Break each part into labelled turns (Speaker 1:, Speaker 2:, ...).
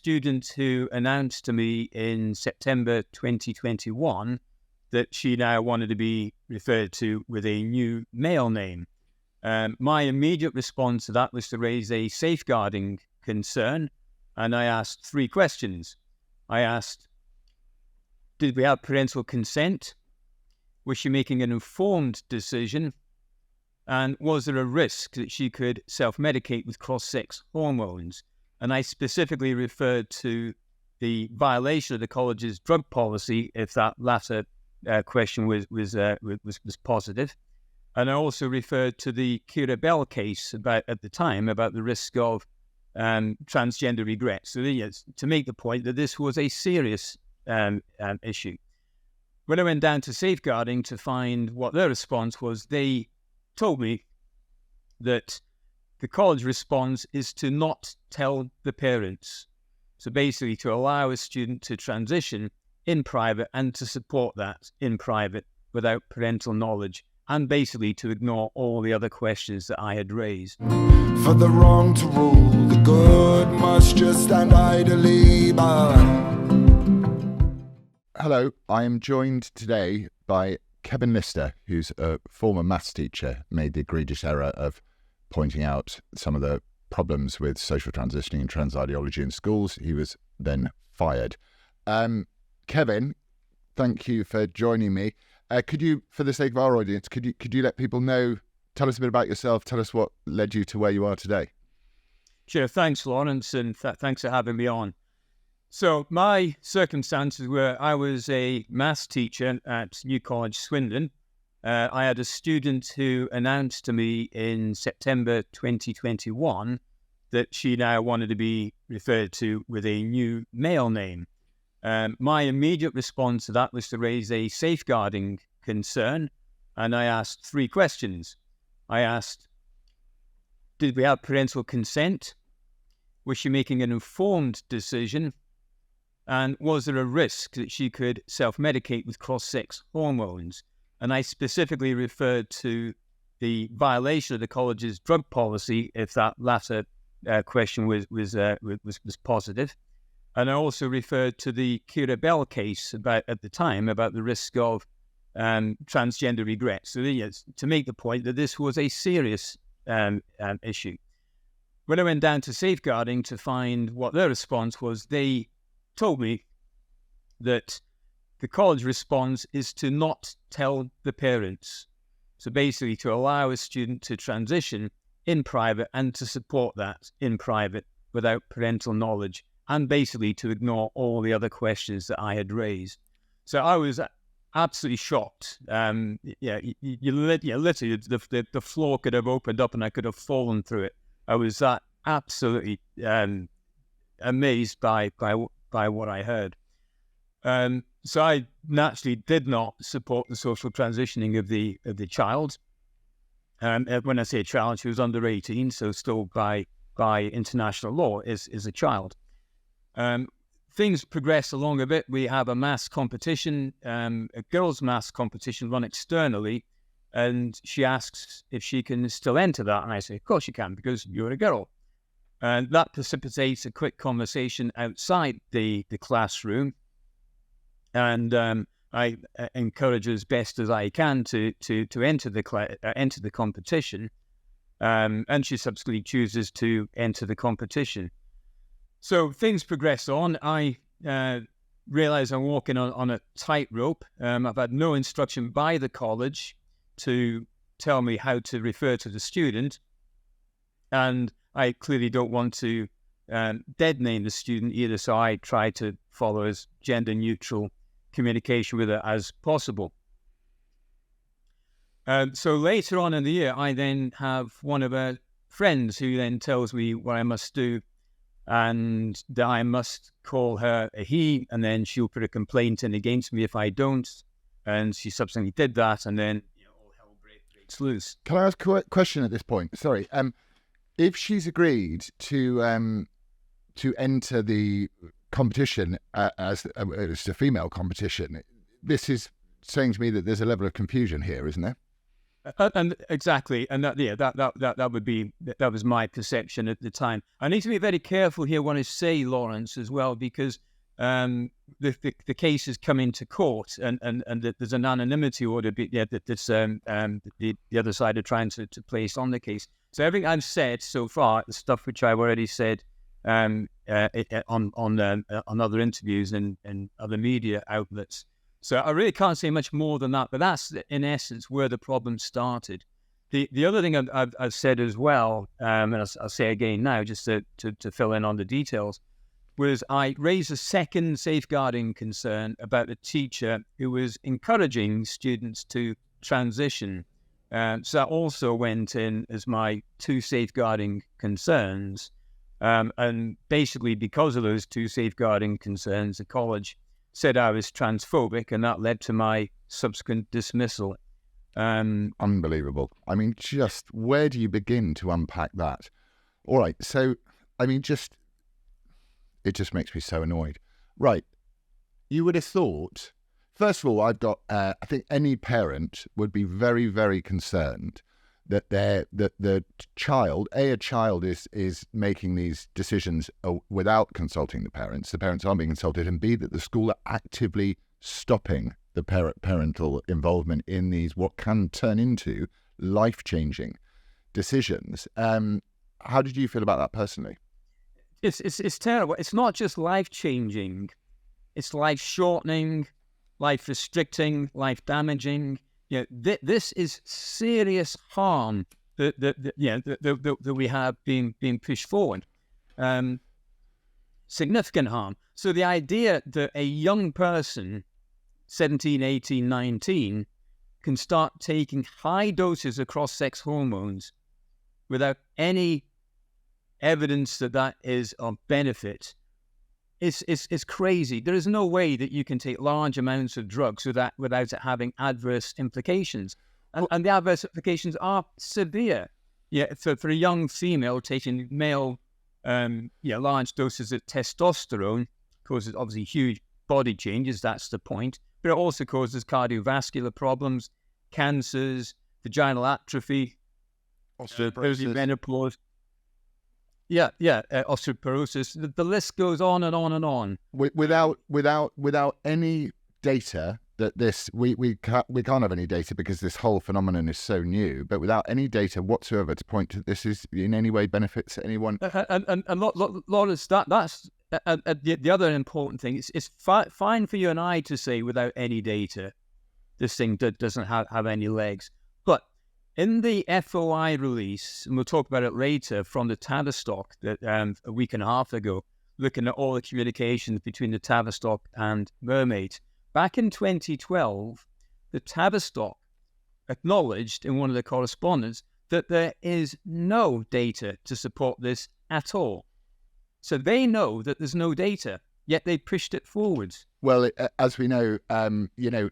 Speaker 1: student who announced to me in September 2021 that she now wanted to be referred to with a new male name. My immediate response to that was to raise a safeguarding concern, and I asked 3 questions. I asked, did we have parental consent? Was she making an informed decision? And was there a risk that she could self-medicate with cross-sex hormones? And I specifically referred to the violation of the college's drug policy, if that latter question was positive. And I also referred to the Kira Bell case at the time about the risk of transgender regret. So to make the point that this was a serious issue. When I went down to safeguarding to find what their response was, they told me that the college response is to not tell the parents. So basically to allow a student to transition in private and to support that in private without parental knowledge, and basically to ignore all the other questions that I had raised.
Speaker 2: For the wrong to rule, the good must just stand idly by.
Speaker 3: Hello, I am joined today by Kevin Lister, who's a former maths teacher, made the egregious error of pointing out some of the problems with social transitioning and trans ideology in schools. He was then fired. Kevin, thank you for joining me. Could you, for the sake of our audience, could you let people know, tell us a bit about yourself, tell us what led you to where you are today?
Speaker 1: Sure, thanks, Laurence, and thanks for having me on. So my circumstances were I was a maths teacher at New College, Swindon. I had a student who announced to me in September 2021 that she now wanted to be referred to with a new male name. My immediate response to that was to raise a safeguarding concern, and I asked 3 questions. I asked, did we have parental consent? Was she making an informed decision? And was there a risk that she could self-medicate with cross-sex hormones? And I specifically referred to the violation of the college's drug policy, if that latter question was positive. And I also referred to the Kira Bell case at the time about the risk of transgender regret. So to make the point that this was a serious issue. When I went down to safeguarding to find what their response was, they told me that the college response is to not tell the parents. So basically to allow a student to transition in private and to support that in private without parental knowledge, and basically to ignore all the other questions that I had raised. So I was absolutely shocked. Literally the floor could have opened up and I could have fallen through it. I was absolutely amazed by what I heard. So I naturally did not support the social transitioning of the child. When I say child, she was under 18, so still by international law is a child. Things progress along a bit. We have a maths competition, a girls' maths competition run externally, and she asks if she can still enter that. And I say, of course you can, because you're a girl. And that precipitates a quick conversation outside the classroom. And I encourage her as best as I can to enter the competition. And she subsequently chooses to enter the competition. So things progress on. I realize I'm walking on a tightrope. I've had no instruction by the college to tell me how to refer to the student. And I clearly don't want to dead name the student either, so I try to follow as gender neutral communication with her as possible. So later on in the year, I then have one of her friends who then tells me what I must do, and that I must call her a he, and then she'll put a complaint in against me if I don't. And she subsequently did that, and then all hell breaks loose.
Speaker 3: Can I ask a question at this point? Sorry. If she's agreed to enter the competition as it's a female competition, this is saying to me that there's a level of confusion here, isn't there?
Speaker 1: And exactly, and that was my perception at the time. I need to be very careful here when I say Laurence as well, because the case has come into court, and there's an anonymity order that's the other side are trying to place on the case. So everything I've said so far, the stuff which I've already said on other interviews and other media outlets. So I really can't say much more than that, but that's in essence where the problem started. The other thing I've said as well, and I'll say again now, just to fill in on the details, was I raised a second safeguarding concern about a teacher who was encouraging students to transition. So that also went in as my two safeguarding concerns. And basically, because of those two safeguarding concerns, the college said I was transphobic, and that led to my subsequent dismissal.
Speaker 3: Unbelievable. I mean, just where do you begin to unpack that? All right. So, I mean, it just makes me so annoyed. Right. You would have thought, first of all, I think any parent would be very, very concerned that the child, a child is making these decisions without consulting the parents aren't being consulted, and B, that the school are actively stopping the parental involvement in these what can turn into life-changing decisions. How did you feel about that personally?
Speaker 1: It's terrible. It's not just life-changing, it's life-shortening, life-restricting, life-damaging. Yeah, this is serious harm that we have being pushed forward. Significant harm. So the idea that a young person, 17, 18, 19, can start taking high doses of cross-sex hormones without any evidence that is of benefit is crazy. There is no way that you can take large amounts of drugs without it having adverse implications. And the adverse implications are severe. Yeah, for a young female taking large doses of testosterone causes obviously huge body changes, that's the point. But it also causes cardiovascular problems, cancers, vaginal atrophy,
Speaker 3: osteoporosis,
Speaker 1: menopause. Osteoporosis. The list goes on and on and on.
Speaker 3: Without any data that this we can't have any data because this whole phenomenon is so new. But without any data whatsoever to point to this is in any way benefits anyone.
Speaker 1: And Laurence, that's the other important thing. It's fine for you and I to say without any data, this thing doesn't have any legs, but in the FOI release, and we'll talk about it later, from the Tavistock that a week and a half ago, looking at all the communications between the Tavistock and mermaids. Back in 2012, the Tavistock acknowledged in one of the correspondence that there is no data to support this at all. So they know that there's no data, yet they pushed it forwards.
Speaker 3: Well, as we know,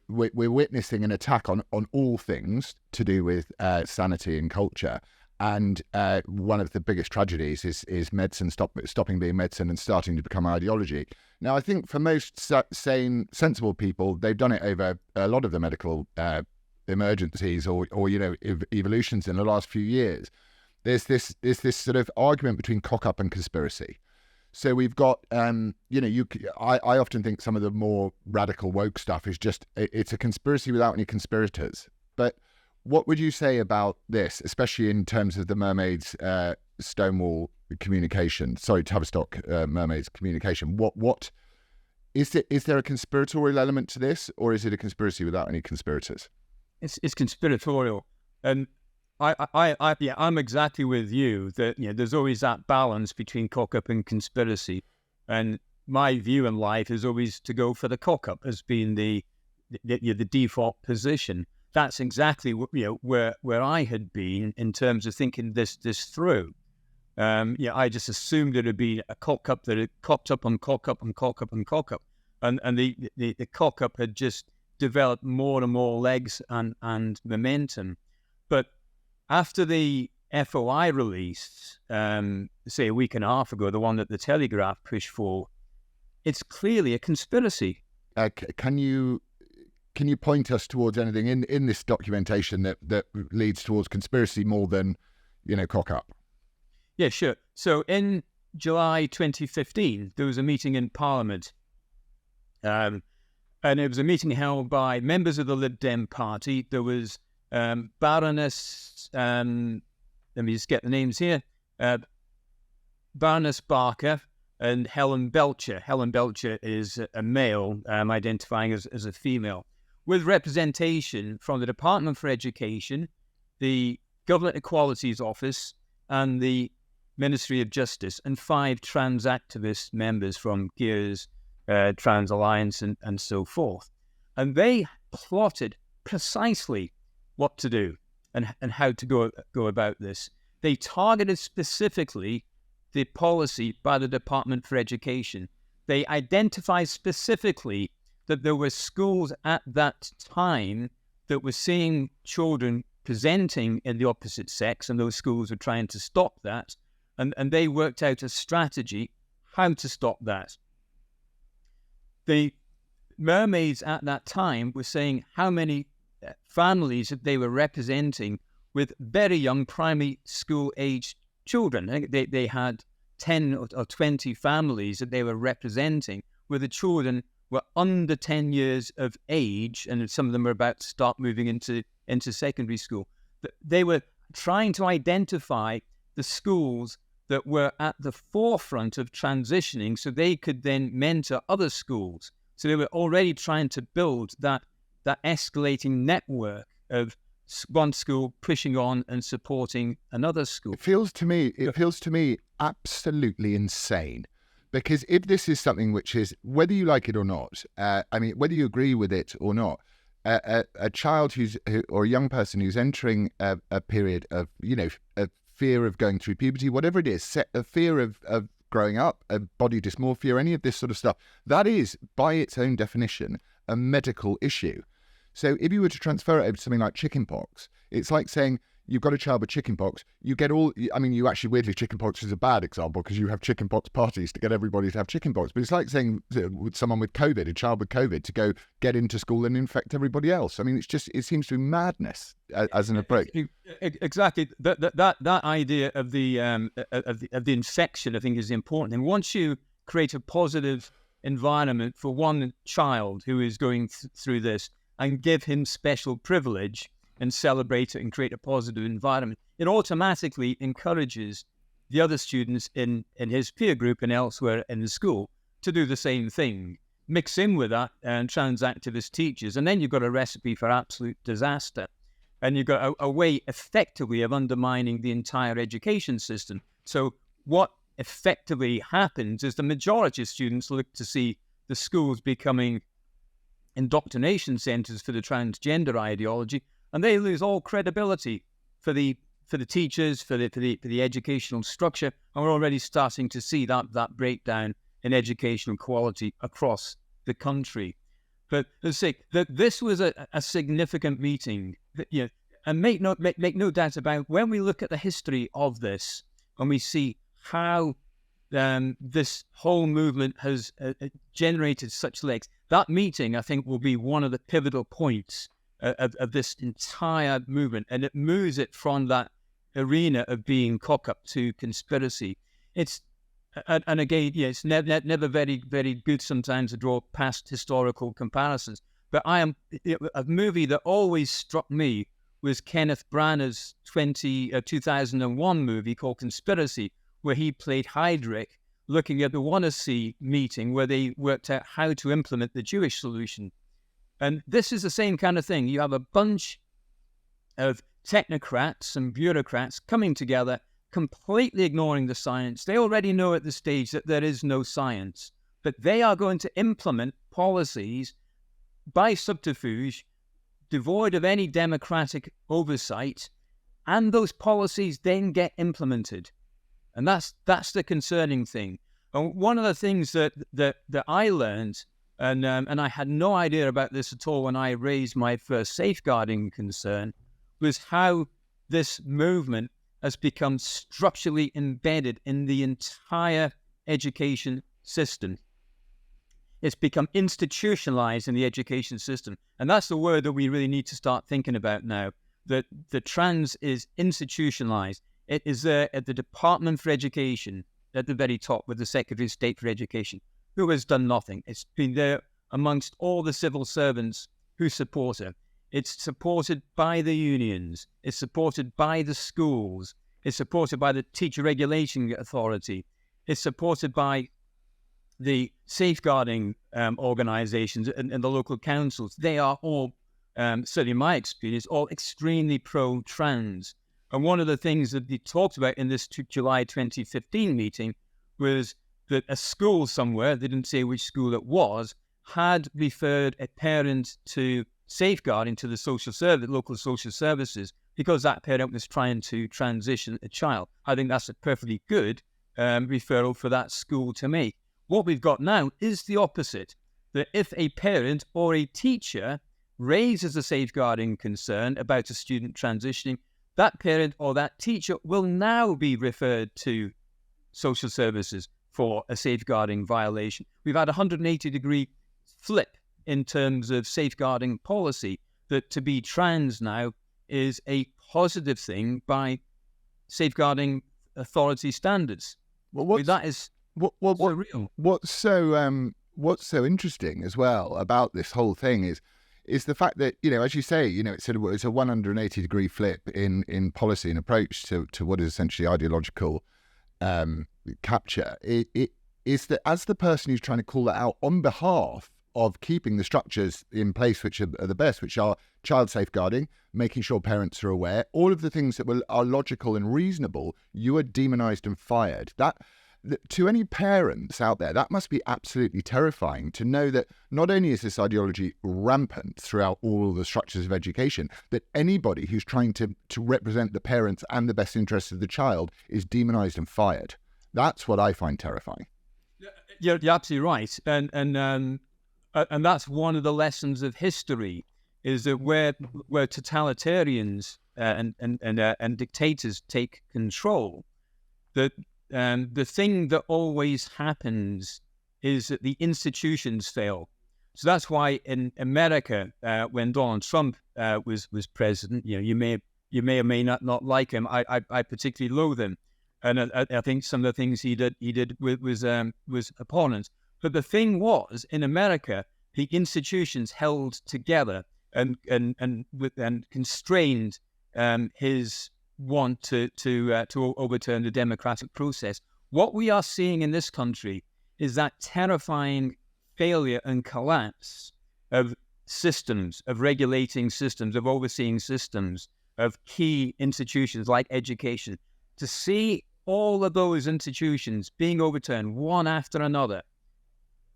Speaker 3: we're witnessing an attack on all things to do with sanity and culture. And one of the biggest tragedies is medicine stopping being medicine and starting to become ideology. Now, I think for most sane, sensible people, they've done it over a lot of the medical emergencies or evolutions in the last few years. There's this sort of argument between cock-up and conspiracy. So we've got, I often think some of the more radical woke stuff is just, it's a conspiracy without any conspirators. But what would you say about this, especially in terms of the mermaids, Stonewall communication, Tavistock mermaids communication? What is there a conspiratorial element to this, or is it a conspiracy without any conspirators?
Speaker 1: It's conspiratorial. And I'm exactly with you that there's always that balance between cock-up and conspiracy, and my view in life is always to go for the cock-up as being the default position. That's exactly where I had been in terms of thinking this through. I just assumed it had been a cock-up that had cocked up on cock-up and cock-up and cock-up, and the cock-up had just developed more and more legs and momentum, but after the FOI release, say a week and a half ago, the one that the Telegraph pushed for, it's clearly a conspiracy.
Speaker 3: Can you can you point us towards anything in this documentation that leads towards conspiracy more than, cock up?
Speaker 1: Yeah, sure. So in July 2015, there was a meeting in Parliament, and it was a meeting held by members of the Lib Dem party. There was Baroness, let me just get the names here, Baroness Barker and Helen Belcher. Helen Belcher is a male, identifying as a female, with representation from the Department for Education, the Government Equalities Office, and the Ministry of Justice, and 5 trans activist members from GEARS, Trans Alliance, and so forth. And they plotted precisely what to do and how to go about this. They targeted specifically the policy by the Department for Education. They identified specifically that there were schools at that time that were seeing children presenting in the opposite sex, and those schools were trying to stop that. And they worked out a strategy how to stop that. The mermaids at that time were saying how many families that they were representing with very young primary school age children. I think they had 10 or 20 families that they were representing where the children were under 10 years of age, and some of them were about to start moving into secondary school. They were trying to identify the schools that were at the forefront of transitioning so they could then mentor other schools. So they were already trying to build that escalating network of one school pushing on and supporting another school.
Speaker 3: It feels to me absolutely insane, because if this is something which is, whether you like it or not, whether you agree with it or not, a child or a young person who's entering a period of, a fear of going through puberty, whatever it is, a fear of growing up, a body dysmorphia, any of this sort of stuff, that is, by its own definition, a medical issue. So if you were to transfer it over to something like chickenpox, it's like saying you've got a child with chickenpox, you get you actually, weirdly, chickenpox is a bad example because you have chickenpox parties to get everybody to have chickenpox. But it's like saying with someone with COVID, a child with COVID, to go get into school and infect everybody else. I mean, it seems to be madness as an approach.
Speaker 1: Exactly. That idea of the infection, I think, is important. And once you create a positive environment for one child who is going through this and give him special privilege and celebrate it and create a positive environment, it automatically encourages the other students in his peer group and elsewhere in the school to do the same thing. Mix in with that and trans activist teachers, and then you've got a recipe for absolute disaster. And you've got a way effectively of undermining the entire education system. So what effectively happens is the majority of students look to see the schools becoming indoctrination centers for the transgender ideology, and they lose all credibility for the teachers, for the educational structure, and we're already starting to see that breakdown in educational quality across the country. But let's say that this was a significant meeting, and make no doubt about, when we look at the history of this, and we see how this whole movement has generated such legs, that meeting, I think, will be one of the pivotal points of this entire movement, and it moves it from that arena of being cock-up to conspiracy. It's never very, very good sometimes to draw past historical comparisons, but a movie that always struck me was Kenneth Branagh's 2001 movie called Conspiracy, where he played Heydrich, looking at the Wannsee meeting where they worked out how to implement the Jewish solution. And this is the same kind of thing. You have a bunch of technocrats and bureaucrats coming together, completely ignoring the science. They already know at this stage that there is no science, but they are going to implement policies by subterfuge, devoid of any democratic oversight, and those policies then get implemented. And that's the concerning thing. And one of the things that I learned, and I had no idea about this at all when I raised my first safeguarding concern, was how this movement has become structurally embedded in the entire education system. It's become institutionalized in the education system. And that's the word that we really need to start thinking about now, that the trans is institutionalized. It is there at the Department for Education, at the very top, with the Secretary of State for Education, who has done nothing. It's been there amongst all the civil servants who support it. It's supported by the unions. It's supported by the schools. It's supported by the Teacher Regulation Authority. It's supported by the safeguarding organizations and the local councils. They are all, certainly in my experience, all extremely pro-trans. And one of the things that they talked about in this July 2015 meeting was that a school somewhere, they didn't say which school it was, had referred a parent to safeguarding to the local social services, because that parent was trying to transition a child. I think that's a perfectly good referral for that school to make. What we've got now is the opposite, that if a parent or a teacher raises a safeguarding concern about a student transitioning, that parent or that teacher will now be referred to social services for a safeguarding violation. We've had a 180-degree flip in terms of safeguarding policy, that to be trans now is a positive thing by safeguarding authority standards.
Speaker 3: Well,
Speaker 1: that is surreal.
Speaker 3: What's so interesting as well about this whole thing is the fact that, as you say, it's a 180-degree flip in policy and approach to what is essentially ideological capture. It is that, as the person who's trying to call that out on behalf of keeping the structures in place which are the best, which are child safeguarding, making sure parents are aware, all of the things that are logical and reasonable, you are demonized and fired. That, to any parents out there, that must be absolutely terrifying to know that not only is this ideology rampant throughout all the structures of education, that anybody who's trying to represent the parents and the best interests of the child is demonized and fired. That's what I find terrifying.
Speaker 1: You're absolutely right. And that's one of the lessons of history, is that where totalitarians and dictators take control, that the thing that always happens is that the institutions fail. So that's why in America, when Donald Trump was president, you may or may not like him. I particularly loathe him, and I think some of the things he did was abhorrent. But the thing was, in America, the institutions held together and constrained his want to overturn the democratic process. What we are seeing in this country is that terrifying failure and collapse of systems, of regulating systems, of overseeing systems, of key institutions like education. To see all of those institutions being overturned one after another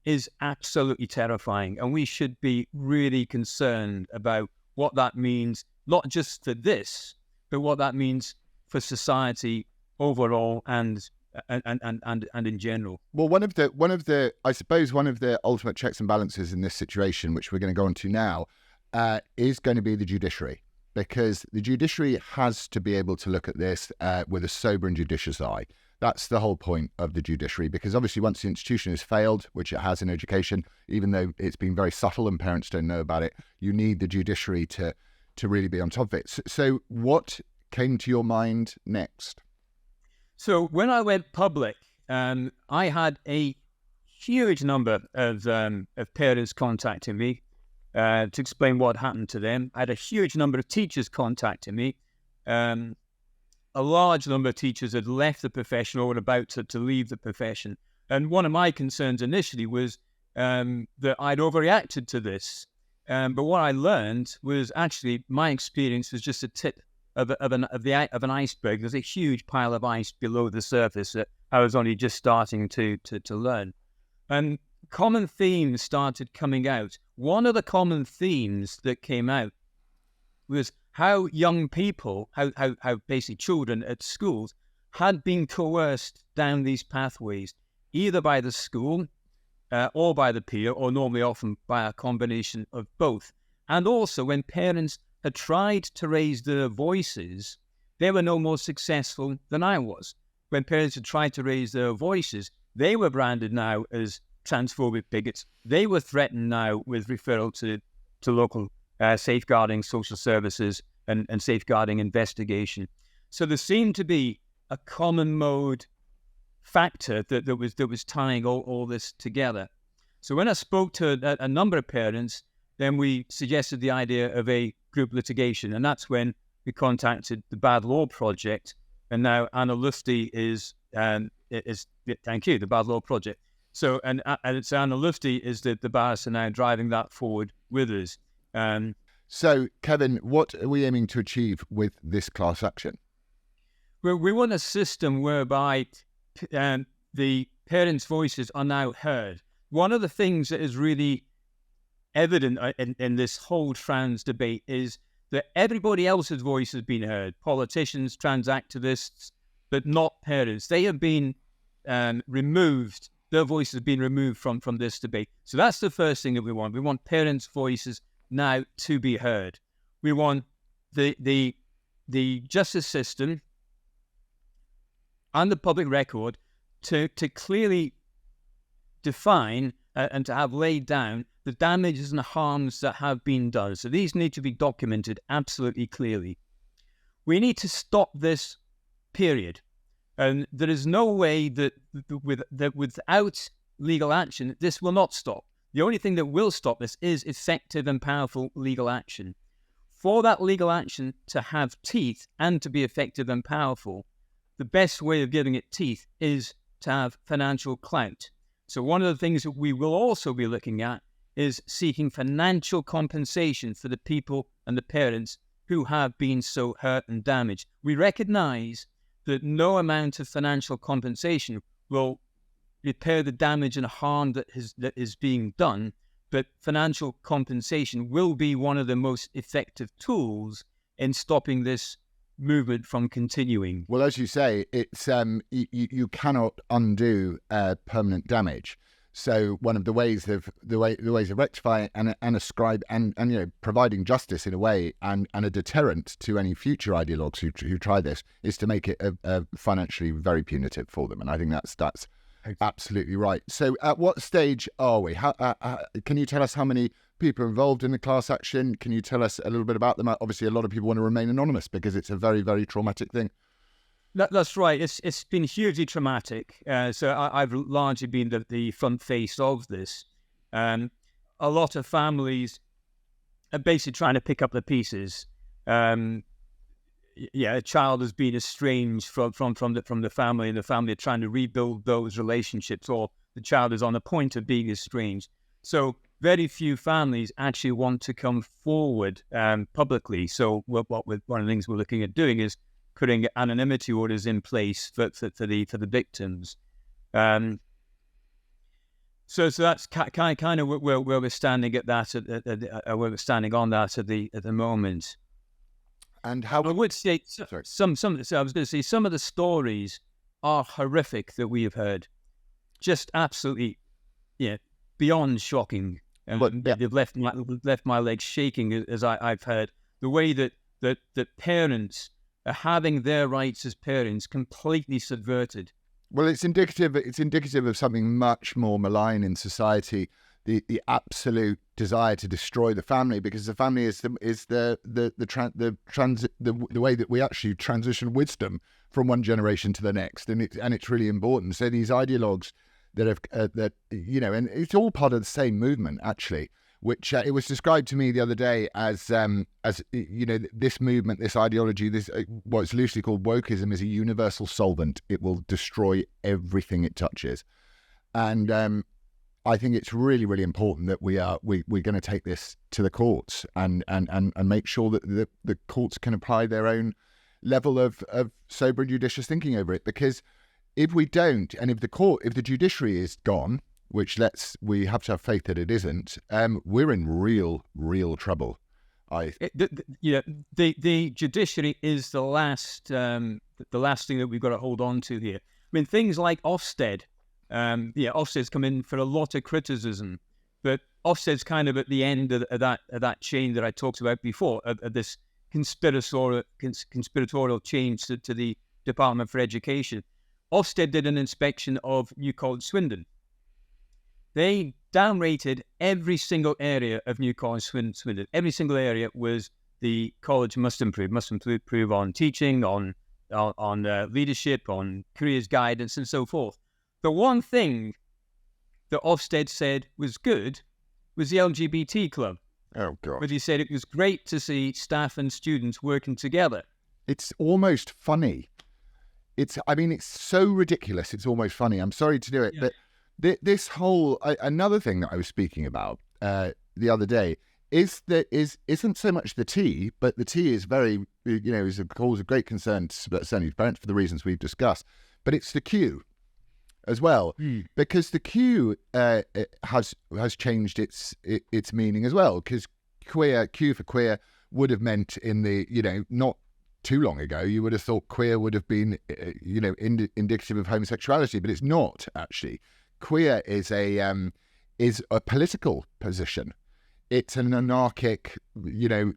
Speaker 1: is absolutely terrifying, and we should be really concerned about what that means, not just for this, but what that means for society overall and in general.
Speaker 3: Well, one of the I suppose one of the ultimate checks and balances in this situation, which we're going to go into now, is going to be the judiciary, because the judiciary has to be able to look at this with a sober and judicious eye. That's the whole point of the judiciary, because obviously once the institution has failed, which it has in education, even though it's been very subtle and parents don't know about it, you need the judiciary to really be on top of it. So what came to your mind next?
Speaker 1: So when I went public, I had a huge number of parents contacting me to explain what happened to them. I had a huge number of teachers contacting me. A large number of teachers had left the profession or were about to leave the profession. And one of my concerns initially was that I'd overreacted to this. But what I learned was actually my experience was just a tip of an iceberg. There's a huge pile of ice below the surface that I was only just starting to learn. And common themes started coming out. One of the common themes that came out was how young people, how basically children at schools had been coerced down these pathways, either by the school or by the peer, or normally often by a combination of both. And also when parents had tried to raise their voices, they were no more successful than I was. When parents had tried to raise their voices, they were branded now as transphobic bigots, they were threatened now with referral to local safeguarding social services and safeguarding investigation. So there seemed to be a common mode factor that was tying all this together. So when I spoke to a number of parents, then we suggested the idea of a group litigation, and that's when we contacted the Bad Law Project, and now Anna Lufty is thank you, the Bad Law Project. So and it's Anna Lufty is the barrister now driving that forward with us.
Speaker 3: So, Kevin, what are we aiming to achieve with this class action?
Speaker 1: Well, we want a system whereby the parents' voices are now heard. One of the things that is really evident in this whole trans debate is that everybody else's voice has been heard. Politicians, trans activists, but not parents. They have been removed. Their voice has been removed from this debate. So that's the first thing that we want. We want parents' voices now to be heard. We want the justice system and the public record to clearly define and to have laid down the damages and harms that have been done. So these need to be documented absolutely clearly. We need to stop this period. And there is no way that without legal action, this will not stop. The only thing that will stop this is effective and powerful legal action. For that legal action to have teeth and to be effective and powerful, the best way of giving it teeth is to have financial clout. So one of the things that we will also be looking at is seeking financial compensation for the people and the parents who have been so hurt and damaged. We recognize that no amount of financial compensation will repair the damage and harm that is being done, but financial compensation will be one of the most effective tools in stopping this movement from continuing.
Speaker 3: Well, as you say, it's you cannot undo permanent damage. So one of the ways of rectifying and ascribe and providing justice in a way and a deterrent to any future ideologues who try this is to make it financially very punitive for them. And I think that's absolutely right. So at what stage are we? Can you tell us how many people are involved in the class action? Can you tell us a little bit about them? Obviously, a lot of people want to remain anonymous because it's a very, very traumatic thing.
Speaker 1: That's right. It's been hugely traumatic. So I've largely been the front face of this. A lot of families are basically trying to pick up the pieces. A child has been estranged from the family, and the family are trying to rebuild those relationships, or the child is on the point of being estranged. So very few families actually want to come forward publicly. So one of the things we're looking at doing is putting anonymity orders in place for the victims. So that's kind of where we're standing at that where we're standing on that at the moment.
Speaker 3: And how
Speaker 1: I would say some of the stories are horrific that we have heard, just absolutely, beyond shocking. And they've left my legs shaking as I've heard the way that parents are having their rights as parents completely subverted.
Speaker 3: Well, it's indicative of something much more malign in society. The absolute desire to destroy the family, because the family is the way that we actually transition wisdom from one generation to the next, and it's really important. So these ideologues that have and it's all part of the same movement actually, which it was described to me the other day as this movement, this ideology, this what's loosely called wokeism, is a universal solvent. It will destroy everything it touches, and I think it's really, really important that we're going to take this to the courts and make sure that the courts can apply their own level of sober and judicious thinking over it. Because if we don't, and if the judiciary is gone, which we have to have faith that it isn't, we're in real trouble.
Speaker 1: The judiciary is the last thing that we've got to hold on to here. I mean, things like OFSTED. OFSTED's come in for a lot of criticism, but OFSTED's kind of at the end of that chain that I talked about before, of this conspiratorial change to the Department for Education. OFSTED did an inspection of New College Swindon. They downrated every single area of New College Swindon. Every single area was the college must improve on teaching, on leadership, on careers guidance, and so forth. The one thing that Ofsted said was good was the LGBT club.
Speaker 3: Oh, God.
Speaker 1: But he said it was great to see staff and students working together.
Speaker 3: It's almost funny. It's so ridiculous. It's almost funny. I'm sorry to do it, but this whole another thing that I was speaking about the other day isn't so much the T, but the T is very, is a cause of great concern, certainly parents for the reasons we've discussed. But it's the Q as well, because the Q has changed its meaning as well. Because Q for queer would have meant in the not too long ago, you would have thought queer would have been indicative of homosexuality, but it's not actually. Queer is a political position. It's an anarchic,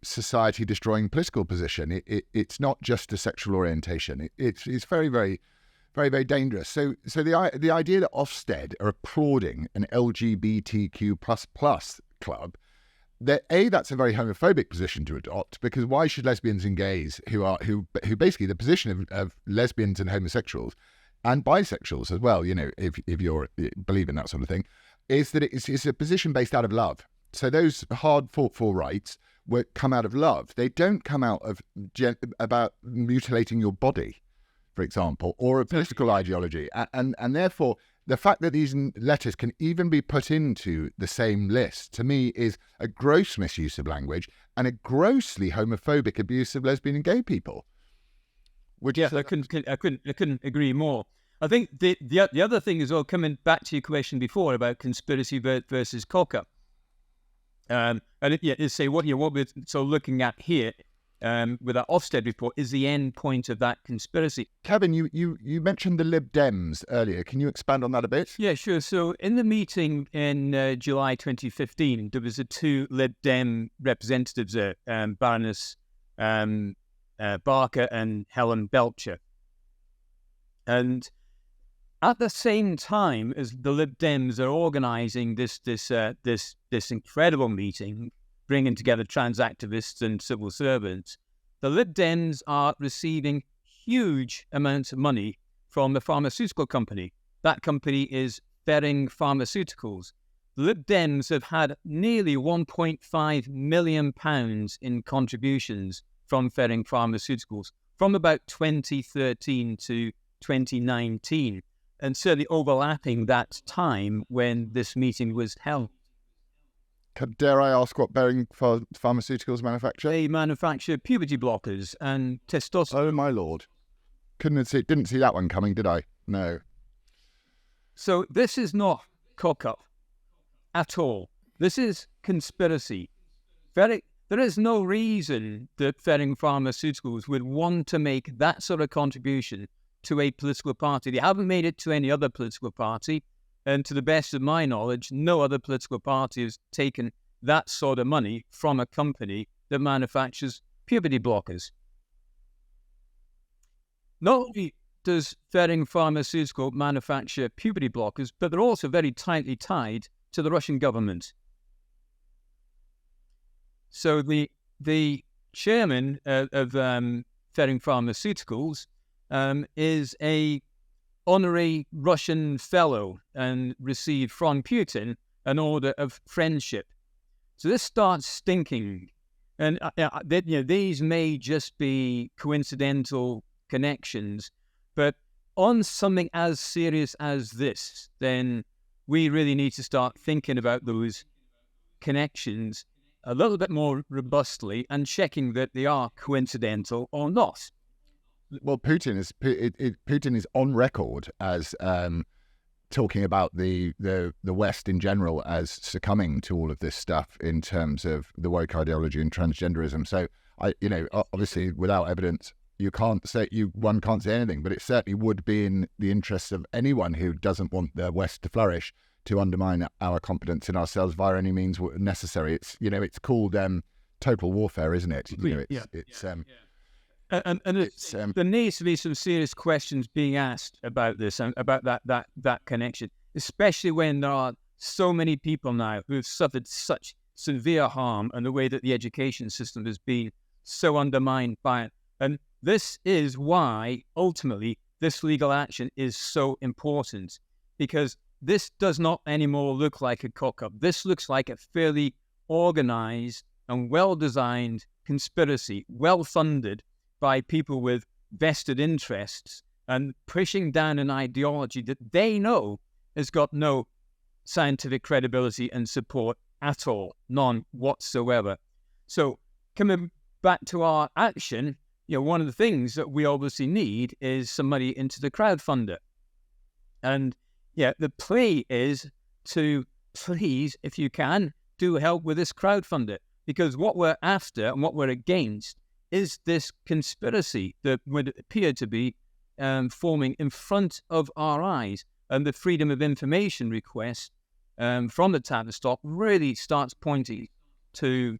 Speaker 3: society destroying political position. It's not just a sexual orientation. It's very, very, very, very dangerous. So the idea that Ofsted are applauding an LGBTQ plus club, that that's a very homophobic position to adopt, because why should lesbians and gays who basically the position of lesbians and homosexuals and bisexuals as well, if you believe in that sort of thing, is that it's a position based out of love. So those hard fought for rights come out of love. They don't come out of about mutilating your body, for example, or a political ideology. And therefore, the fact that these letters can even be put into the same list, to me, is a gross misuse of language and a grossly homophobic abuse of lesbian and gay people.
Speaker 1: I couldn't agree more. I think the other thing is, coming back to your question before about conspiracy versus cock-up. Say what we're looking at here with our Ofsted report is the end point of that conspiracy.
Speaker 3: Kevin, you mentioned the Lib Dems earlier. Can you expand on that a bit?
Speaker 1: Yeah, sure. So in the meeting in July 2015, there was two Lib Dem representatives there, Baroness Barker and Helen Belcher. And at the same time as the Lib Dems are organising this incredible meeting, bringing together trans activists and civil servants, the Lib Dems are receiving huge amounts of money from the pharmaceutical company. That company is Ferring Pharmaceuticals. The Lib Dems have had nearly £1.5 million in contributions from Ferring Pharmaceuticals from about 2013 to 2019. And certainly overlapping that time when this meeting was held.
Speaker 3: Dare I ask what Ferring Pharmaceuticals manufacture?
Speaker 1: They manufacture puberty blockers and testosterone.
Speaker 3: Oh my lord! Didn't see that one coming, did I? No.
Speaker 1: So this is not cock-up at all. This is conspiracy. There is no reason that Ferring Pharmaceuticals would want to make that sort of contribution to a political party. They haven't made it to any other political party, and to the best of my knowledge, no other political party has taken that sort of money from a company that manufactures puberty blockers. Not only does Ferring Pharmaceutical manufacture puberty blockers, but they're also very tightly tied to the Russian government. So the chairman of Ferring Pharmaceuticals is a honorary Russian fellow and received from Putin an order of friendship. So this starts stinking. And these may just be coincidental connections, but on something as serious as this, then we really need to start thinking about those connections a little bit more robustly and checking that they are coincidental or not.
Speaker 3: Well, Putin is on record as talking about the West in general as succumbing to all of this stuff in terms of the woke ideology and transgenderism. So obviously without evidence, one can't say anything, but it certainly would be in the interests of anyone who doesn't want the West to flourish to undermine our confidence in ourselves via any means necessary. It's called total warfare, isn't it?
Speaker 1: There needs to be some serious questions being asked about this and about that connection, especially when there are so many people now who have suffered such severe harm, and the way that the education system has been so undermined by it. And this is why, ultimately, this legal action is so important, because this does not anymore look like a cock-up. This looks like a fairly organized and well-designed conspiracy, well-funded by people with vested interests, and pushing down an ideology that they know has got no scientific credibility and support at all, none whatsoever. So coming back to our action, one of the things that we obviously need is some money into the crowdfunder. And the plea is to please, if you can, do help with this crowdfunder, because what we're after and what we're against is this conspiracy that would appear to be forming in front of our eyes. And the Freedom of Information request from the Tavistock really starts pointing to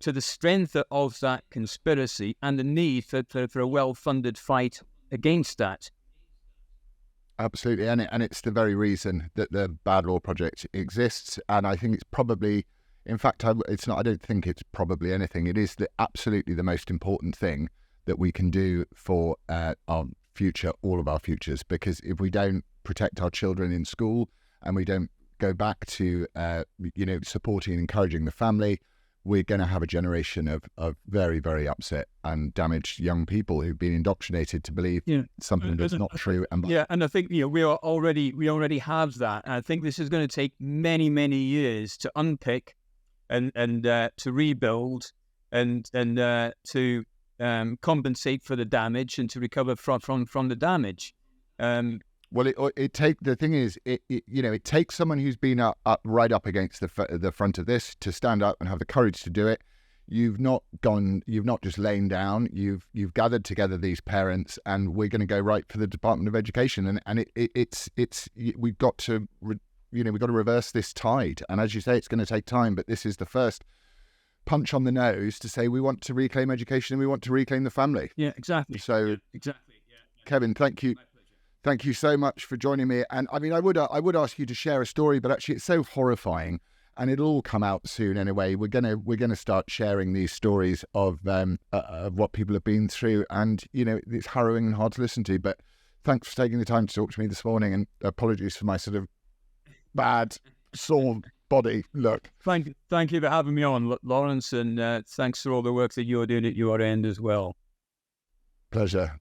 Speaker 1: the strength of that conspiracy and the need for a well-funded fight against that.
Speaker 3: Absolutely, and it's the very reason that the Bad Law Project exists. And I think it's probably, in fact, it's not. I don't think it's probably anything. It is absolutely the most important thing that we can do for our future, all of our futures. Because if we don't protect our children in school, and we don't go back to supporting and encouraging the family, we're going to have a generation of very, very upset and damaged young people who've been indoctrinated to believe something that's not true. And
Speaker 1: I think we already have that. And I think this is going to take many, many years to unpick and to rebuild and to compensate for the damage and to recover from the damage.
Speaker 3: Well, the thing is, it takes someone who's been right up against the front of this to stand up and have the courage to do it. You've not just lain down. You've gathered together these parents, and we're going to go right for the Department of Education. And we've got to reverse this tide. And as you say, it's going to take time, but this is the first punch on the nose to say we want to reclaim education and we want to reclaim the family.
Speaker 1: Yeah, exactly.
Speaker 3: So,
Speaker 1: exactly. Yeah.
Speaker 3: Kevin, thank you. Thank you so much for joining me. And I mean, I would ask you to share a story, but actually it's so horrifying, and it'll all come out soon anyway. We're gonna start sharing these stories of what people have been through, and it's harrowing and hard to listen to. But thanks for taking the time to talk to me this morning, and apologies for my sort of bad sore body look.
Speaker 1: Thank you for having me on, Laurence, and thanks for all the work that you're doing at your end as well.
Speaker 3: Pleasure.